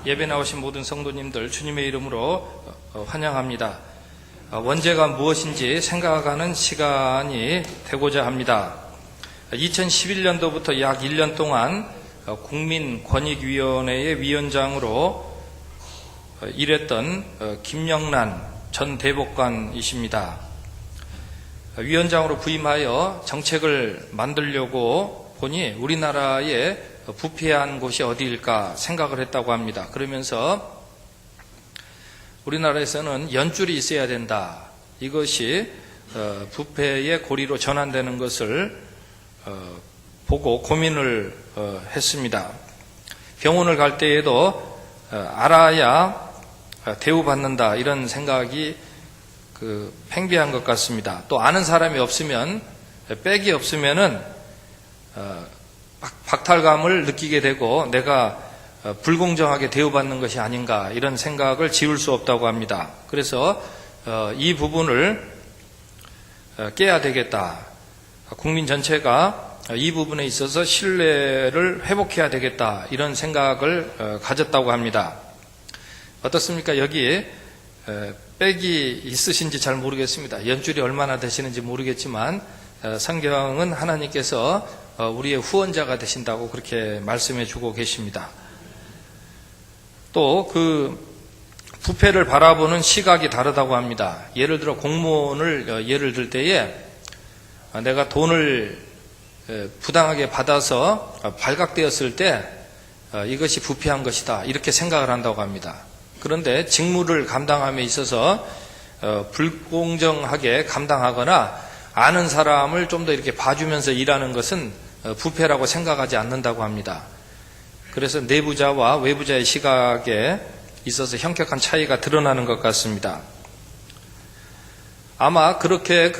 예배 나오신 모든 성도님들 주님의 이름으로 환영합니다. 원죄가 무엇인지 생각하는 시간이 되고자 합니다. 2011년도부터 약 1년 동안 국민권익위원회의 위원장으로 일했던 김영란 전 대법관이십니다. 위원장으로 부임하여 정책을 만들려고 보니 우리나라에 부패한 곳이 어디일까 생각을 했다고 합니다. 그러면서 우리나라에서는 연줄이 있어야 된다. 이것이 부패의 고리로 전환되는 것을 보고 고민을 했습니다. 병원을 갈 때에도 알아야 대우받는다 이런 생각이 팽배한 것 같습니다. 또 아는 사람이 없으면 백이 없으면은 박탈감을 느끼게 되고 내가 불공정하게 대우받는 것이 아닌가 이런 생각을 지울 수 없다고 합니다. 그래서 이 부분을 깨야 되겠다. 국민 전체가 이 부분에 있어서 신뢰를 회복해야 되겠다 이런 생각을 가졌다고 합니다. 어떻습니까? 여기 백이 있으신지 잘 모르겠습니다. 연줄이 얼마나 되시는지 모르겠지만 성경은 하나님께서 우리의 후원자가 되신다고 그렇게 말씀해 주고 계십니다. 또 부패를 바라보는 시각이 다르다고 합니다. 예를 들어 공무원을 예를 들 때에 내가 돈을 부당하게 받아서 발각되었을 때 이것이 부패한 것이다 이렇게 생각을 한다고 합니다. 그런데 직무를 감당함에 있어서 불공정하게 감당하거나 아는 사람을 좀 더 이렇게 봐주면서 일하는 것은 부패라고 생각하지 않는다고 합니다. 그래서 내부자와 외부자의 시각에 있어서 현격한 차이가 드러나는 것 같습니다. 아마 그렇게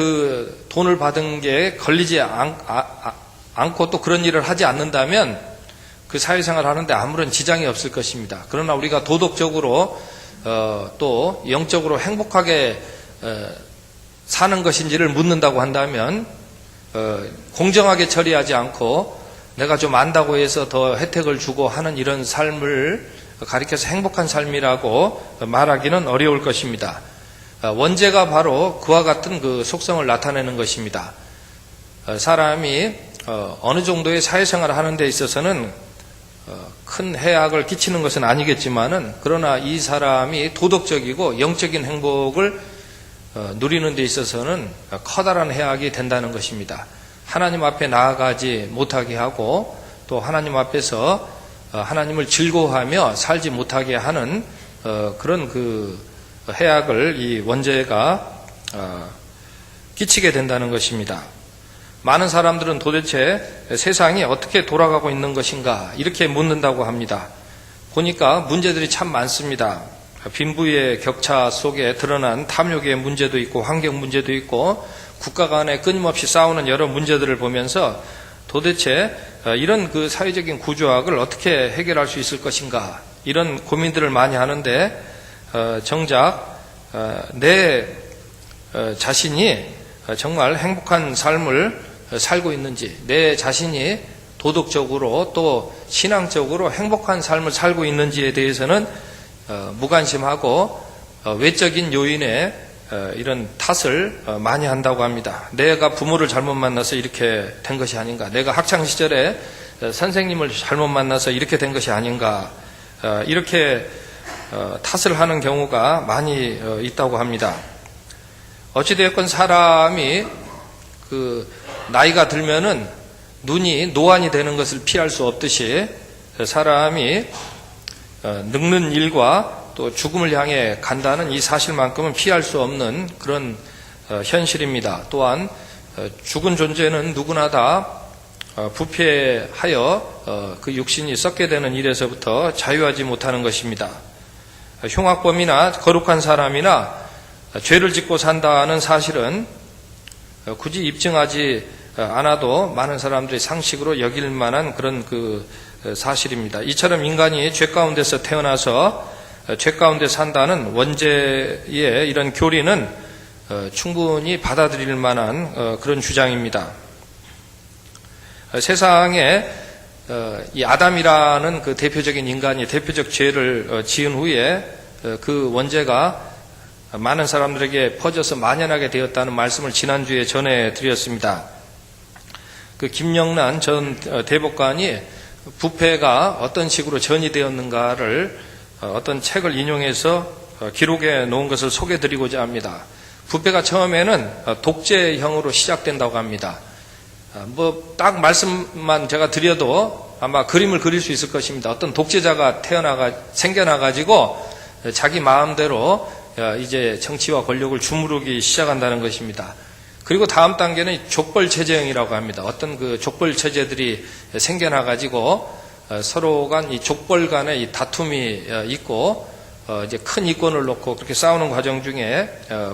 돈을 받은 게 걸리지 않고 또 그런 일을 하지 않는다면 그 사회생활을 하는데 아무런 지장이 없을 것입니다. 그러나 우리가 도덕적으로 또 영적으로 행복하게 사는 것인지를 묻는다고 한다면 공정하게 처리하지 않고 내가 좀 안다고 해서 더 혜택을 주고 하는 이런 삶을 가리켜서 행복한 삶이라고 말하기는 어려울 것입니다. 원죄가 바로 그와 같은 속성을 나타내는 것입니다. 사람이 어느 정도의 사회생활을 하는 데 있어서는 큰 해악을 끼치는 것은 아니겠지만은 그러나 이 사람이 도덕적이고 영적인 행복을 누리는 데 있어서는 커다란 해악이 된다는 것입니다. 하나님 앞에 나아가지 못하게 하고 또 하나님 앞에서 하나님을 즐거워하며 살지 못하게 하는 그런 해악을 이 원죄가 끼치게 된다는 것입니다. 많은 사람들은 도대체 세상이 어떻게 돌아가고 있는 것인가 이렇게 묻는다고 합니다. 보니까 문제들이 참 많습니다. 빈부의 격차 속에 드러난 탐욕의 문제도 있고 환경 문제도 있고 국가 간에 끊임없이 싸우는 여러 문제들을 보면서 도대체 이런 사회적인 구조학을 어떻게 해결할 수 있을 것인가 이런 고민들을 많이 하는데 정작 내 자신이 정말 행복한 삶을 살고 있는지 내 자신이 도덕적으로 또 신앙적으로 행복한 삶을 살고 있는지에 대해서는 무관심하고 외적인 요인에 이런 탓을 많이 한다고 합니다. 내가 부모를 잘못 만나서 이렇게 된 것이 아닌가, 내가 학창시절에 선생님을 잘못 만나서 이렇게 된 것이 아닌가 이렇게 탓을 하는 경우가 많이 있다고 합니다. 어찌되었건 사람이 나이가 들면은 눈이 노안이 되는 것을 피할 수 없듯이 사람이 늙는 일과 또 죽음을 향해 간다는 이 사실만큼은 피할 수 없는 그런 현실입니다. 또한 죽은 존재는 누구나 다 부패하여 그 육신이 썩게 되는 일에서부터 자유하지 못하는 것입니다. 흉악범이나 거룩한 사람이나 죄를 짓고 산다는 사실은 굳이 입증하지 않아도 많은 사람들이 상식으로 여길 만한 그런 사실입니다. 이처럼 인간이 죄 가운데서 태어나서 죄 가운데 산다는 원죄의 이런 교리는 충분히 받아들일 만한 그런 주장입니다. 세상에 이 아담이라는 그 대표적인 인간이 대표적 죄를 지은 후에 그 원죄가 많은 사람들에게 퍼져서 만연하게 되었다는 말씀을 지난주에 전해드렸습니다. 그 김영란 전 대법관이 부패가 어떤 식으로 전이되었는가를 어떤 책을 인용해서 기록해 놓은 것을 소개해드리고자 합니다. 부패가 처음에는 독재형으로 시작된다고 합니다. 딱 말씀만 제가 드려도 아마 그림을 그릴 수 있을 것입니다. 어떤 독재자가 생겨나가지고 자기 마음대로 이제 정치와 권력을 주무르기 시작한다는 것입니다. 그리고 다음 단계는 족벌체제형이라고 합니다. 어떤 그 족벌체제들이 생겨나가지고 서로 간 이 족벌 간의 이 다툼이 있고 이제 큰 이권을 놓고 그렇게 싸우는 과정 중에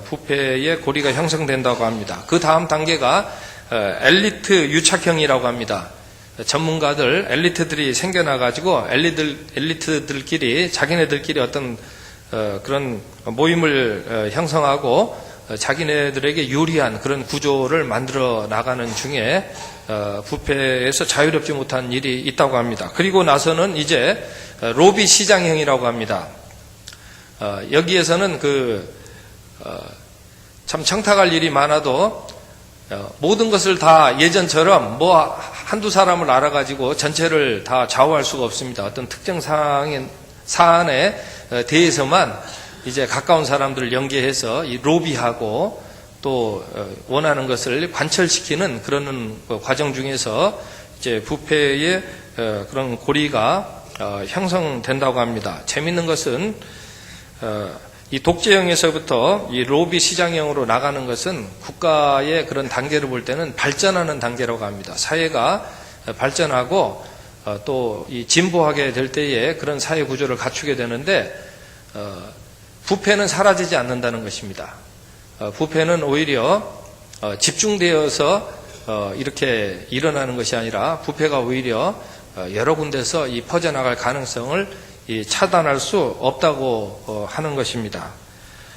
부패의 고리가 형성된다고 합니다. 그 다음 단계가 엘리트 유착형이라고 합니다. 전문가들, 엘리트들이 생겨나가지고 엘리트들끼리 자기네들끼리 어떤 그런 모임을 형성하고 자기네들에게 유리한 그런 구조를 만들어 나가는 중에 부패에서 자유롭지 못한 일이 있다고 합니다. 그리고 나서는 이제 로비 시장형이라고 합니다. 여기에서는 참 청탁할 일이 많아도 모든 것을 다 예전처럼 한두 사람을 알아가지고 전체를 다 좌우할 수가 없습니다. 어떤 특정 사안에 대해서만 이제 가까운 사람들을 연계해서 이 로비하고 또 원하는 것을 관철시키는 그런 과정 중에서 이제 부패의 그런 고리가 형성된다고 합니다. 재밌는 것은 이 독재형에서부터 이 로비 시장형으로 나가는 것은 국가의 그런 단계를 볼 때는 발전하는 단계라고 합니다. 사회가 발전하고 또 이 진보하게 될 때에 그런 사회 구조를 갖추게 되는데 부패는 사라지지 않는다는 것입니다. 부패는 오히려 집중되어서 이렇게 일어나는 것이 아니라 부패가 오히려 여러 군데서 이 퍼져나갈 가능성을 차단할 수 없다고 하는 것입니다.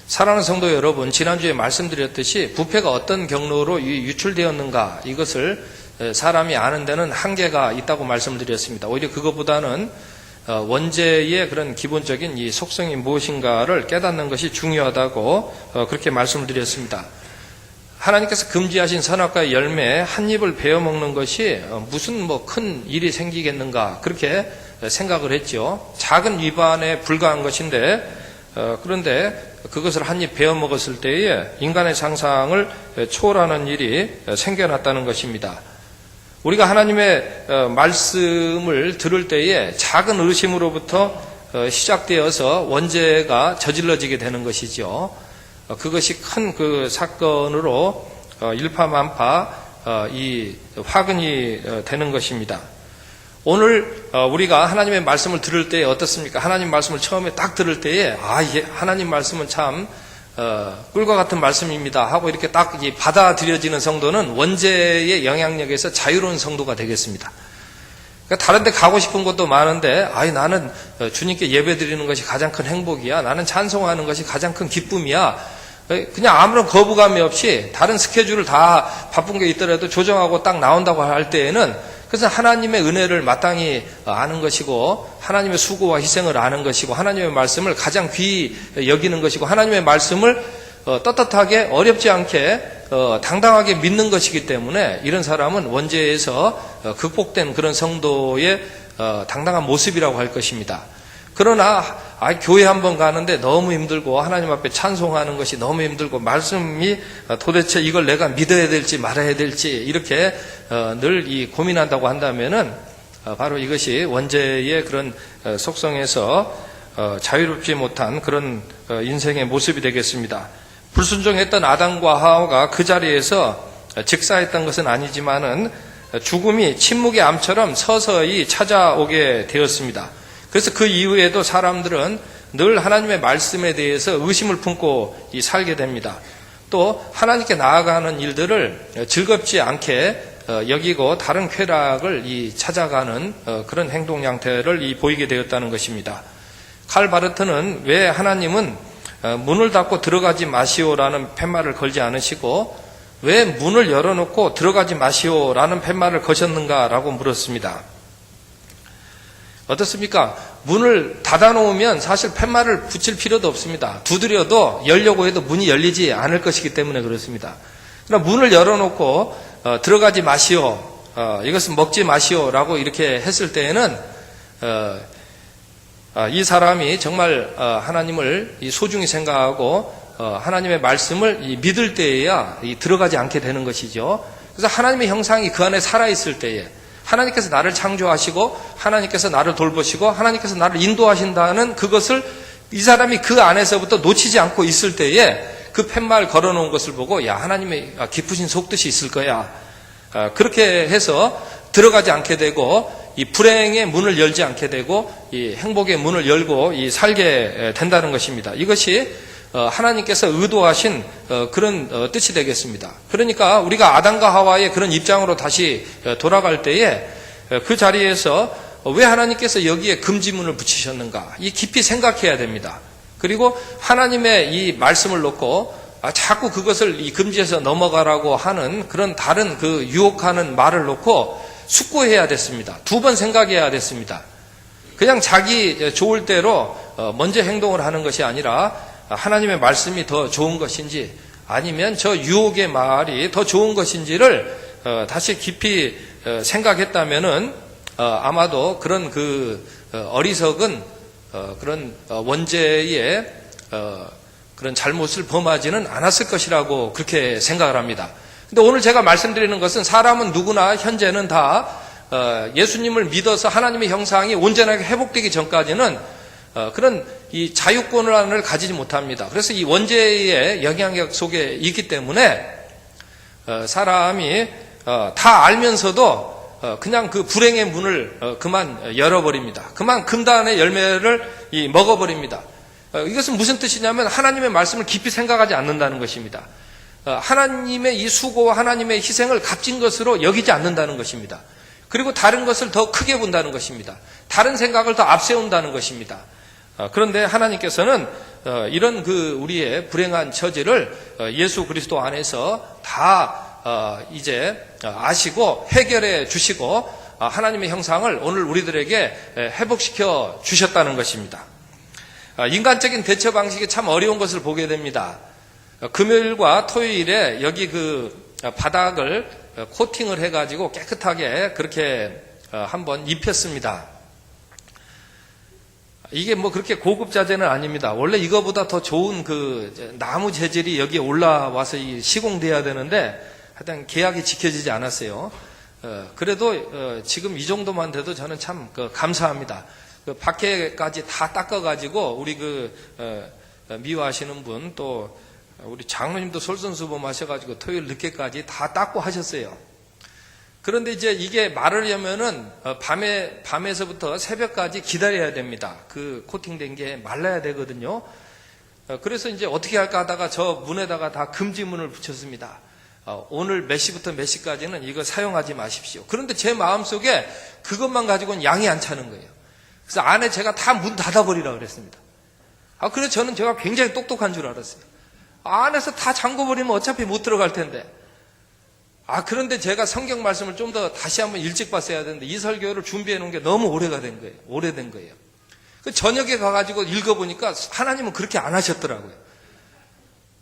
사랑하는 성도 여러분, 지난주에 말씀드렸듯이 부패가 어떤 경로로 유출되었는가 이것을 사람이 아는 데는 한계가 있다고 말씀드렸습니다. 오히려 그것보다는 원죄의 그런 기본적인 이 속성이 무엇인가를 깨닫는 것이 중요하다고 그렇게 말씀을 드렸습니다. 하나님께서 금지하신 선악과의 열매 한 입을 베어 먹는 것이 무슨 큰 일이 생기겠는가 그렇게 생각을 했죠. 작은 위반에 불과한 것인데 그런데 그것을 한 입 베어 먹었을 때에 인간의 상상을 초월하는 일이 생겨났다는 것입니다. 우리가 하나님의 말씀을 들을 때에 작은 의심으로부터 시작되어서 원죄가 저질러지게 되는 것이죠. 그것이 큰 그 사건으로 일파만파 이 화근이 되는 것입니다. 오늘 우리가 하나님의 말씀을 들을 때에 어떻습니까? 하나님 말씀을 처음에 딱 들을 때에 하나님 말씀은 참 꿀과 같은 말씀입니다 하고 이렇게 딱 받아들여지는 성도는 원죄의 영향력에서 자유로운 성도가 되겠습니다. 그러니까 다른 데 가고 싶은 것도 많은데 나는 주님께 예배드리는 것이 가장 큰 행복이야. 나는 찬송하는 것이 가장 큰 기쁨이야. 그냥 아무런 거부감이 없이 다른 스케줄을 다 바쁜 게 있더라도 조정하고 딱 나온다고 할 때에는 그래서 하나님의 은혜를 마땅히 아는 것이고 하나님의 수고와 희생을 아는 것이고 하나님의 말씀을 가장 귀히 여기는 것이고 하나님의 말씀을 떳떳하게 어렵지 않게 당당하게 믿는 것이기 때문에 이런 사람은 원죄에서 극복된 그런 성도의 당당한 모습이라고 할 것입니다. 그러나 교회 한번 가는데 너무 힘들고 하나님 앞에 찬송하는 것이 너무 힘들고 말씀이 도대체 이걸 내가 믿어야 될지 말아야 될지 이렇게 늘 고민한다고 한다면은 바로 이것이 원죄의 그런 속성에서 자유롭지 못한 그런 인생의 모습이 되겠습니다. 불순종했던 아담과 하와가 그 자리에서 직사했던 것은 아니지만은 죽음이 침묵의 암처럼 서서히 찾아오게 되었습니다. 그래서 그 이후에도 사람들은 늘 하나님의 말씀에 대해서 의심을 품고 살게 됩니다. 또 하나님께 나아가는 일들을 즐겁지 않게 여기고 다른 쾌락을 찾아가는 그런 행동 양태를 보이게 되었다는 것입니다. 칼 바르트는 왜 하나님은 문을 닫고 들어가지 마시오라는 팻말을 걸지 않으시고 왜 문을 열어놓고 들어가지 마시오라는 팻말을 거셨는가라고 물었습니다. 어떻습니까? 문을 닫아놓으면 사실 팻말을 붙일 필요도 없습니다. 두드려도 열려고 해도 문이 열리지 않을 것이기 때문에 그렇습니다. 그러나 문을 열어놓고 들어가지 마시오, 이것은 먹지 마시오라고 이렇게 했을 때에는 이 사람이 정말 하나님을 소중히 생각하고 하나님의 말씀을 믿을 때에야 들어가지 않게 되는 것이죠. 그래서 하나님의 형상이 그 안에 살아있을 때에 하나님께서 나를 창조하시고 하나님께서 나를 돌보시고 하나님께서 나를 인도하신다는 그것을 이 사람이 그 안에서부터 놓치지 않고 있을 때에 그 팻말 걸어놓은 것을 보고 야, 하나님의 깊으신 속뜻이 있을 거야, 그렇게 해서 들어가지 않게 되고 이 불행의 문을 열지 않게 되고 이 행복의 문을 열고 살게 된다는 것입니다. 이것이 하나님께서 의도하신 그런 뜻이 되겠습니다. 그러니까 우리가 아담과 하와의 그런 입장으로 다시 돌아갈 때에 그 자리에서 왜 하나님께서 여기에 금지문을 붙이셨는가, 이 깊이 생각해야 됩니다. 그리고 하나님의 이 말씀을 놓고 자꾸 그것을 이 금지에서 넘어가라고 하는 그런 다른 그 유혹하는 말을 놓고 숙고해야 됐습니다. 두 번 생각해야 됐습니다. 그냥 자기 좋을 대로 먼저 행동을 하는 것이 아니라 하나님의 말씀이 더 좋은 것인지 아니면 저 유혹의 말이 더 좋은 것인지를 다시 깊이 생각했다면은 아마도 그런 그 어리석은 그런 원죄의 그런 잘못을 범하지는 않았을 것이라고 그렇게 생각을 합니다. 근데 오늘 제가 말씀드리는 것은 사람은 누구나 현재는 다 예수님을 믿어서 하나님의 형상이 온전하게 회복되기 전까지는 그런 이 자유권을 가지지 못합니다. 그래서 이 원죄의 영향력 속에 있기 때문에 사람이 다 알면서도 그냥 그 불행의 문을 그만 열어버립니다. 그만 금단의 열매를 먹어버립니다. 이것은 무슨 뜻이냐면 하나님의 말씀을 깊이 생각하지 않는다는 것입니다. 하나님의 이 수고와 하나님의 희생을 값진 것으로 여기지 않는다는 것입니다. 그리고 다른 것을 더 크게 본다는 것입니다. 다른 생각을 더 앞세운다는 것입니다. 그런데 하나님께서는 이런 그 우리의 불행한 처지를 예수 그리스도 안에서 다 이제 아시고 해결해 주시고 하나님의 형상을 오늘 우리들에게 회복시켜 주셨다는 것입니다. 인간적인 대처 방식이 참 어려운 것을 보게 됩니다. 금요일과 토요일에 여기 그 바닥을 코팅을 해가지고 깨끗하게 그렇게 한번 입혔습니다. 이게 뭐 그렇게 고급 자재는 아닙니다. 원래 이거보다 더 좋은 그 나무 재질이 여기에 올라와서 시공돼야 되는데 하여튼 계약이 지켜지지 않았어요. 그래도 지금 이 정도만 돼도 저는 참 감사합니다. 그 밖에까지 다 닦아가지고 우리 그 미화하시는 분 또 우리 장로님도 솔선수범하셔가지고 토요일 늦게까지 다 닦고 하셨어요. 그런데 이제 이게 마르려면은 밤에서부터 새벽까지 기다려야 됩니다. 그 코팅된 게 말라야 되거든요. 그래서 이제 어떻게 할까 하다가 저 문에다가 다 금지문을 붙였습니다. 오늘 몇 시부터 몇 시까지는 이거 사용하지 마십시오. 그런데 제 마음속에 그것만 가지고는 양이 안 차는 거예요. 그래서 안에 제가 다 문 닫아버리라 그랬습니다. 그래서 저는 제가 굉장히 똑똑한 줄 알았어요. 안에서 다 잠궈버리면 어차피 못 들어갈 텐데. 그런데 제가 성경 말씀을 좀 더 다시 한번 일찍 봤어야 되는데 이 설교를 준비해 놓은 게 너무 오래된 거예요. 저녁에 가가지고 읽어보니까 하나님은 그렇게 안 하셨더라고요.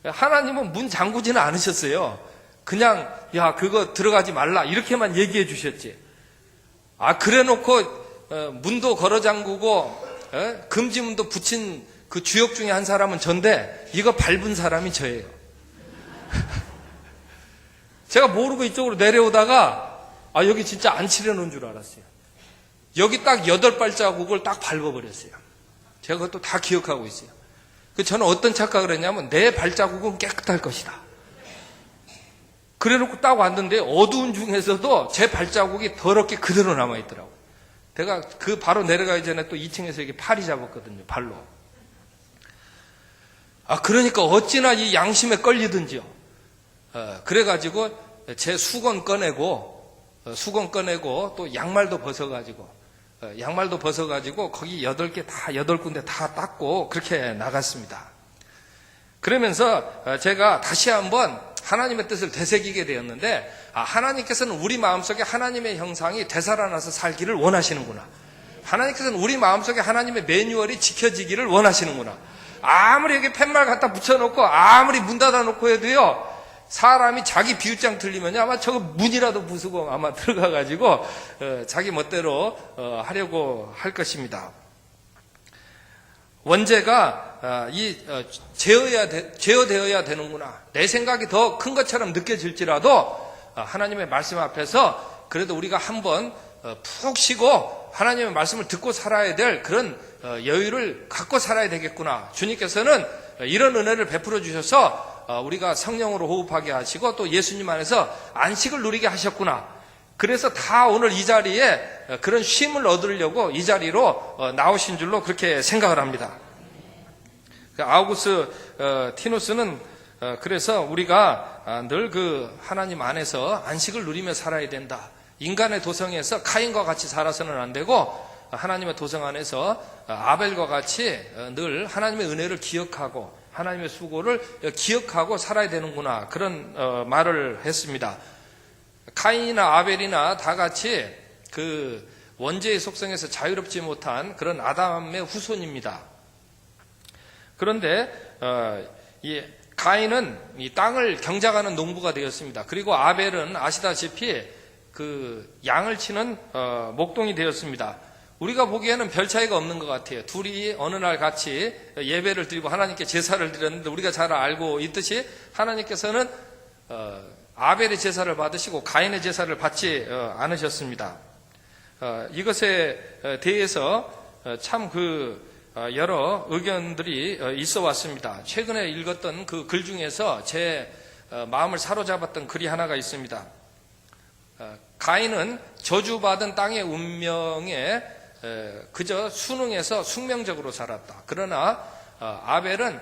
하나님은 문 잠그지는 않으셨어요. 그냥 야 그거 들어가지 말라 이렇게만 얘기해 주셨지. 그래 놓고 문도 걸어 잠그고 금지문도 붙인 그 주역 중에 한 사람은 전데 이거 밟은 사람이 저예요. 제가 모르고 이쪽으로 내려오다가 여기 진짜 안 칠해놓은 줄 알았어요. 여기 딱 8발자국을 딱 밟아버렸어요. 제가 그것도 다 기억하고 있어요. 저는 어떤 착각을 했냐면 내 발자국은 깨끗할 것이다. 그래놓고 딱 왔는데 어두운 중에서도 제 발자국이 더럽게 그대로 남아있더라고요. 제가 그 바로 내려가기 전에 또 2층에서 이게 파리 잡았거든요. 발로. 그러니까 어찌나 이 양심에 걸리든지요. 그래가지고 제 수건 꺼내고 또 양말도 벗어가지고 거기 8개 다 8군데 다 닦고 그렇게 나갔습니다. 그러면서 제가 다시 한번 하나님의 뜻을 되새기게 되었는데 하나님께서는 우리 마음속에 하나님의 형상이 되살아나서 살기를 원하시는구나. 하나님께서는 우리 마음속에 하나님의 매뉴얼이 지켜지기를 원하시는구나. 아무리 여기 팻말 갖다 붙여놓고 아무리 문 닫아놓고 해도요, 사람이 자기 비웃장 틀리면 아마 저거 문이라도 부수고 아마 들어가가지고 자기 멋대로 하려고 할 것입니다. 원죄가 제어되어야 되는구나. 내 생각이 더 큰 것처럼 느껴질지라도 하나님의 말씀 앞에서 그래도 우리가 한번 푹 쉬고 하나님의 말씀을 듣고 살아야 될 그런 여유를 갖고 살아야 되겠구나. 주님께서는 이런 은혜를 베풀어 주셔서 우리가 성령으로 호흡하게 하시고 또 예수님 안에서 안식을 누리게 하셨구나. 그래서 다 오늘 이 자리에 그런 쉼을 얻으려고 이 자리로 나오신 줄로 그렇게 생각을 합니다. 아우구스 티누스는 그래서 우리가 늘 그 하나님 안에서 안식을 누리며 살아야 된다. 인간의 도성에서 카인과 같이 살아서는 안 되고 하나님의 도성 안에서 아벨과 같이 늘 하나님의 은혜를 기억하고 하나님의 수고를 기억하고 살아야 되는구나. 그런 말을 했습니다. 카인이나 아벨이나 다 같이 그 원죄의 속성에서 자유롭지 못한 그런 아담의 후손입니다. 그런데 이 가인은 이 땅을 경작하는 농부가 되었습니다. 그리고 아벨은 아시다시피 그 양을 치는 목동이 되었습니다. 우리가 보기에는 별 차이가 없는 것 같아요. 둘이 어느 날 같이 예배를 드리고 하나님께 제사를 드렸는데 우리가 잘 알고 있듯이 하나님께서는 아벨의 제사를 받으시고 가인의 제사를 받지 않으셨습니다. 이것에 대해서 참 여러 의견들이 있어 왔습니다. 최근에 읽었던 그 글 중에서 제 마음을 사로잡았던 글이 하나가 있습니다. 가인은 저주받은 땅의 운명에 그저 순응해서 숙명적으로 살았다. 그러나 아벨은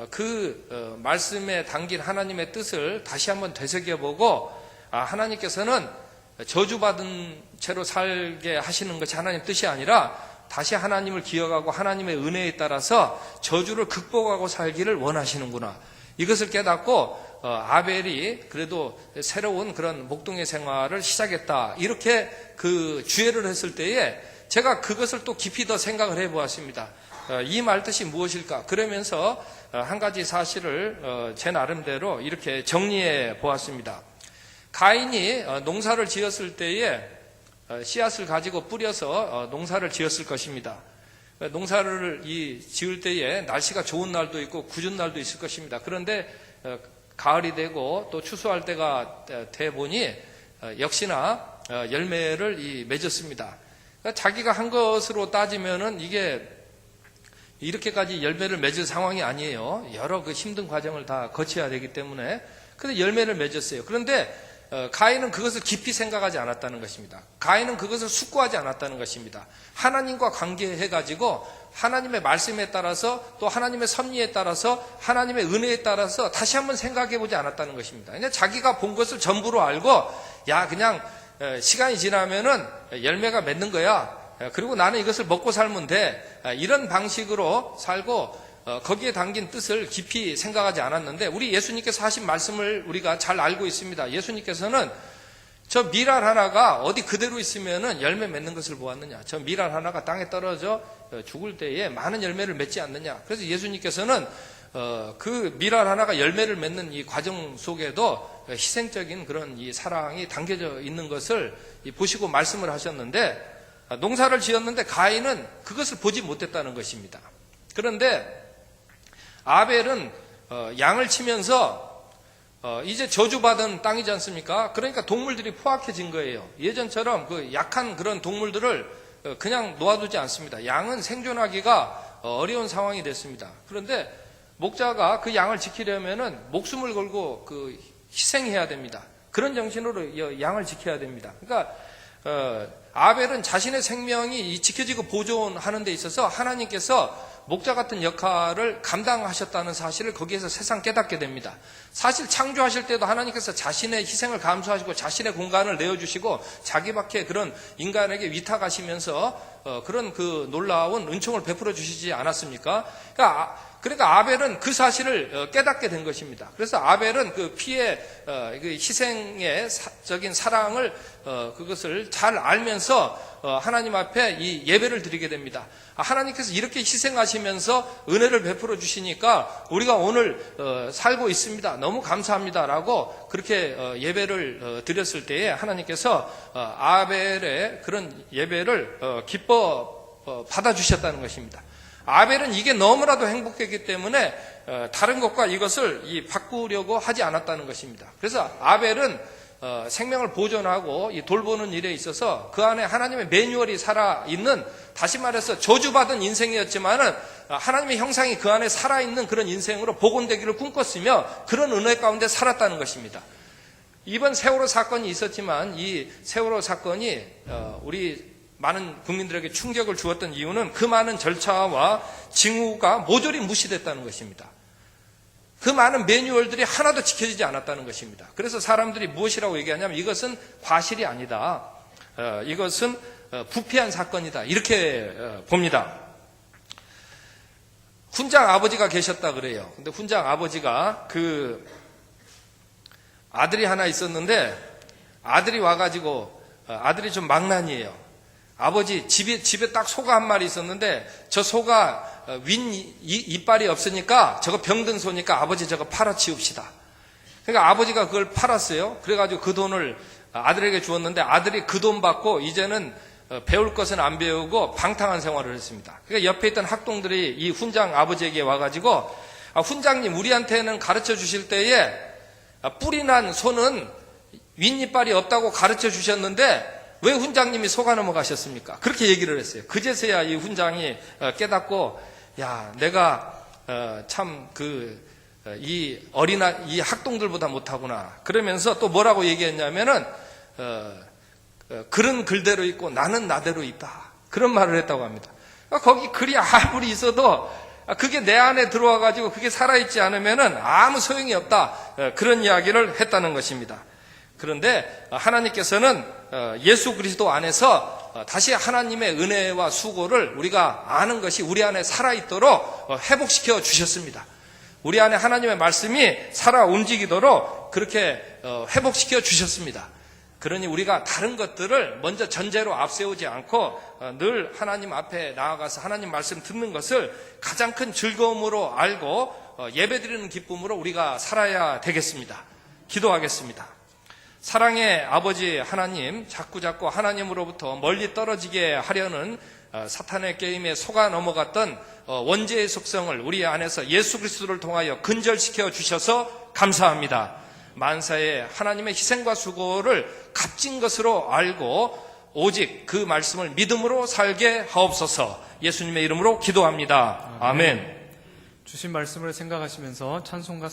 그 말씀에 담긴 하나님의 뜻을 다시 한번 되새겨보고 하나님께서는 저주받은 채로 살게 하시는 것이 하나님의 뜻이 아니라 다시 하나님을 기억하고 하나님의 은혜에 따라서 저주를 극복하고 살기를 원하시는구나. 이것을 깨닫고 아벨이 그래도 새로운 그런 목동의 생활을 시작했다. 이렇게 그 주회를 했을 때에 제가 그것을 또 깊이 더 생각을 해보았습니다. 이 말 뜻이 무엇일까? 그러면서 한 가지 사실을 제 나름대로 이렇게 정리해 보았습니다. 가인이 농사를 지었을 때에 씨앗을 가지고 뿌려서 농사를 지었을 것입니다. 농사를 지을 때에 날씨가 좋은 날도 있고 궂은 날도 있을 것입니다. 그런데 가을이 되고 또 추수할 때가 돼 보니 역시나 열매를 맺었습니다. 그러니까 자기가 한 것으로 따지면은 이게 이렇게까지 열매를 맺을 상황이 아니에요. 여러 그 힘든 과정을 다 거쳐야 되기 때문에. 근데 열매를 맺었어요. 그런데 가인은 그것을 깊이 생각하지 않았다는 것입니다. 가인은 그것을 숙고하지 않았다는 것입니다. 하나님과 관계해가지고 하나님의 말씀에 따라서 또 하나님의 섭리에 따라서 하나님의 은혜에 따라서 다시 한번 생각해보지 않았다는 것입니다. 그냥 자기가 본 것을 전부로 알고 그냥 시간이 지나면은 열매가 맺는 거야. 그리고 나는 이것을 먹고 살면 돼. 이런 방식으로 살고 거기에 담긴 뜻을 깊이 생각하지 않았는데 우리 예수님께서 하신 말씀을 우리가 잘 알고 있습니다. 예수님께서는 저 밀알 하나가 어디 그대로 있으면은 열매 맺는 것을 보았느냐. 저 밀알 하나가 땅에 떨어져 죽을 때에 많은 열매를 맺지 않느냐. 그래서 예수님께서는 그 밀알 하나가 열매를 맺는 이 과정 속에도 희생적인 그런 이 사랑이 담겨져 있는 것을 보시고 말씀을 하셨는데 농사를 지었는데 가인은 그것을 보지 못했다는 것입니다. 그런데 아벨은 양을 치면서 이제 저주받은 땅이지 않습니까? 그러니까 동물들이 포악해진 거예요. 예전처럼 그 약한 그런 동물들을 그냥 놓아두지 않습니다. 양은 생존하기가 어려운 상황이 됐습니다. 그런데 목자가 그 양을 지키려면은 목숨을 걸고 그 희생해야 됩니다. 그런 정신으로 양을 지켜야 됩니다. 그러니까 아벨은 자신의 생명이 지켜지고 보존하는 데 있어서 하나님께서 목자 같은 역할을 감당하셨다는 사실을 거기에서 세상 깨닫게 됩니다. 사실 창조하실 때도 하나님께서 자신의 희생을 감수하시고 자신의 공간을 내어주시고 자기밖에 그런 인간에게 위탁하시면서 그런 그 놀라운 은총을 베풀어 주시지 않았습니까? 그러니까 아벨은 그 사실을 깨닫게 된 것입니다. 그래서 아벨은 그 피의 그 희생의 적인 사랑을 그것을 잘 알면서 하면서 하나님 앞에 이 예배를 드리게 됩니다. 하나님께서 이렇게 희생하시면서 은혜를 베풀어 주시니까 우리가 오늘 살고 있습니다. 너무 감사합니다라고 그렇게 예배를 드렸을 때에 하나님께서 아벨의 그런 예배를 기뻐 받아주셨다는 것입니다. 아벨은 이게 너무나도 행복했기 때문에 다른 것과 이것을 바꾸려고 하지 않았다는 것입니다. 그래서 아벨은 생명을 보존하고 이 돌보는 일에 있어서 그 안에 하나님의 매뉴얼이 살아있는, 다시 말해서 저주받은 인생이었지만은 하나님의 형상이 그 안에 살아있는 그런 인생으로 복원되기를 꿈꿨으며 그런 은혜 가운데 살았다는 것입니다. 이번 세월호 사건이 있었지만 이 세월호 사건이 우리 많은 국민들에게 충격을 주었던 이유는 그 많은 절차와 징후가 모조리 무시됐다는 것입니다. 그 많은 매뉴얼들이 하나도 지켜지지 않았다는 것입니다. 그래서 사람들이 무엇이라고 얘기하냐면 이것은 과실이 아니다. 이것은 부패한 사건이다. 이렇게 봅니다. 훈장 아버지가 계셨다 그래요. 근데 훈장 아버지가 그 아들이 하나 있었는데 아들이 와가지고 아들이 좀 망난이에요. 아버지 집에 딱 소가 한 마리 있었는데 저 소가 윈 이빨이 없으니까 저거 병든 소니까 아버지 저거 팔아치웁시다. 그러니까 아버지가 그걸 팔았어요. 그래가지고 그 돈을 아들에게 주었는데 아들이 그 돈 받고 이제는 배울 것은 안 배우고 방탕한 생활을 했습니다. 그러니까 옆에 있던 학동들이 이 훈장 아버지에게 와가지고 훈장님 우리한테는 가르쳐 주실 때에 뿔이 난 소는 윈 이빨이 없다고 가르쳐 주셨는데 왜 훈장님이 속아 넘어가셨습니까? 그렇게 얘기를 했어요. 그제서야 이 훈장이 깨닫고, 야, 내가 참 이 학동들보다 못하구나. 그러면서 또 뭐라고 얘기했냐면은 글은 글대로 있고 나는 나대로 있다. 그런 말을 했다고 합니다. 거기 글이 아무리 있어도 그게 내 안에 들어와가지고 그게 살아있지 않으면은 아무 소용이 없다. 그런 이야기를 했다는 것입니다. 그런데 하나님께서는 예수 그리스도 안에서 다시 하나님의 은혜와 수고를 우리가 아는 것이 우리 안에 살아있도록 회복시켜 주셨습니다. 우리 안에 하나님의 말씀이 살아 움직이도록 그렇게 회복시켜 주셨습니다. 그러니 우리가 다른 것들을 먼저 전제로 앞세우지 않고 늘 하나님 앞에 나아가서 하나님 말씀 듣는 것을 가장 큰 즐거움으로 알고 예배드리는 기쁨으로 우리가 살아야 되겠습니다. 기도하겠습니다. 사랑의 아버지 하나님, 자꾸 하나님으로부터 멀리 떨어지게 하려는 사탄의 게임에 속아 넘어갔던 원죄의 속성을 우리 안에서 예수 그리스도를 통하여 근절시켜 주셔서 감사합니다. 만사에 하나님의 희생과 수고를 값진 것으로 알고 오직 그 말씀을 믿음으로 살게 하옵소서. 예수님의 이름으로 기도합니다. 아멘. 주신 말씀을 생각하시면서 찬송가